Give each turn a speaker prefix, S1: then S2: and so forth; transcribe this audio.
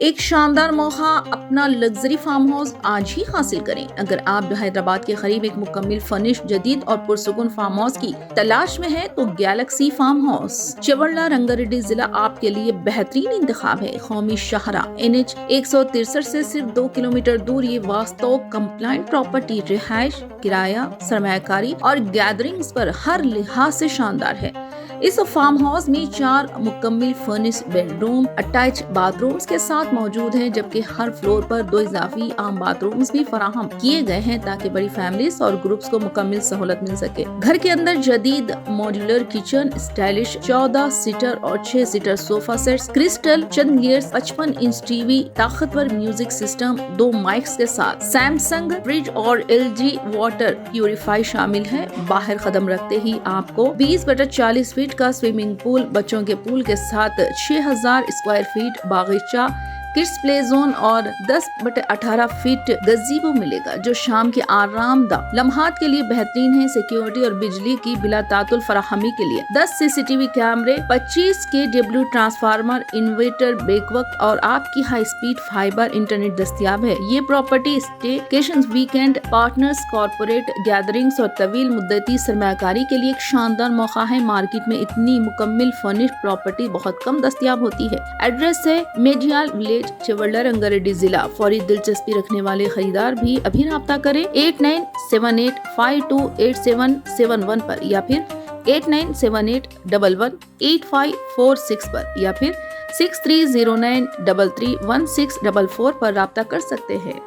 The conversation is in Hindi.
S1: एक शानदार मौका, अपना लग्जरी फार्म हाउस आज ही हासिल करें। अगर आप हैदराबाद के करीब एक मुकम्मल फर्निश, जदीद और पुरसुकून फार्म हाउस की तलाश में है तो galaxy farm house Chevella Rangareddy जिला आपके लिए बेहतरीन इंतखाब है। कौमी शाहरा NH 163 से सिर्फ 2 किलोमीटर दूर ये वास्तव कंप्लाइंट प्रॉपर्टी रिहाइश, किराया, सरमायाकारी और गैदरिंग्स पर हर लिहाज से शानदार है। इस फार्म हाउस में 4 मुकम्मल फर्निश बेडरूम अटैच बाथरूम्स के साथ मौजूद हैं, जबकि हर फ्लोर पर 2 इजाफी आम बाथरूम्स भी फराहम किए गए हैं ताकि बड़ी फैमिलीज और ग्रुप्स को मुकम्मल सहूलत मिल सके। घर के अंदर जदीद मॉड्यूलर किचन, स्टाइलिश 14 सीटर और 6 seater sofa sets, crystal chandeliers, 55 inch TV, ताकतवर म्यूजिक सिस्टम, 2 माइक्स के साथ सैमसंग फ्रिज और LG वाटर प्यूरिफाई शामिल है। बाहर कदम रखते ही आपको 20/40 फीट का स्विमिंग पूल, बच्चों के पूल के साथ 6000 स्क्वायर फीट बागीचा, किड्स प्ले जोन और 10/18 फीट गज़ीबो मिलेगा, जो शाम के आरामदा लम्हात के लिए बेहतरीन है। सिक्योरिटी और बिजली की बिला तातुल फराहमी के लिए 10 CCTV कैमरे, 25 kW ट्रांसफार्मर, इन्वर्टर, बेकवक्त और आपकी हाई स्पीड फाइबर इंटरनेट दस्तियाब है। ये property staycations, weekend partners, corporate gatherings और तवील मुद्दती सरमायाकारी के लिए एक शानदार मौका है। मार्केट में इतनी मुकम्मल फर्निश्ड प्रॉपर्टी बहुत कम दस्तियाब होती है। एड्रेस है मेडियाल विलेज, चेवल्ला रंगारेड्डी जिला। फौरी दिलचस्पी रखने वाले खरीदार भी अभी राब्ता करें 8978528771 पर या फिर 8978118546 पर या फिर 6309331644 पर राब्ता कर सकते हैं।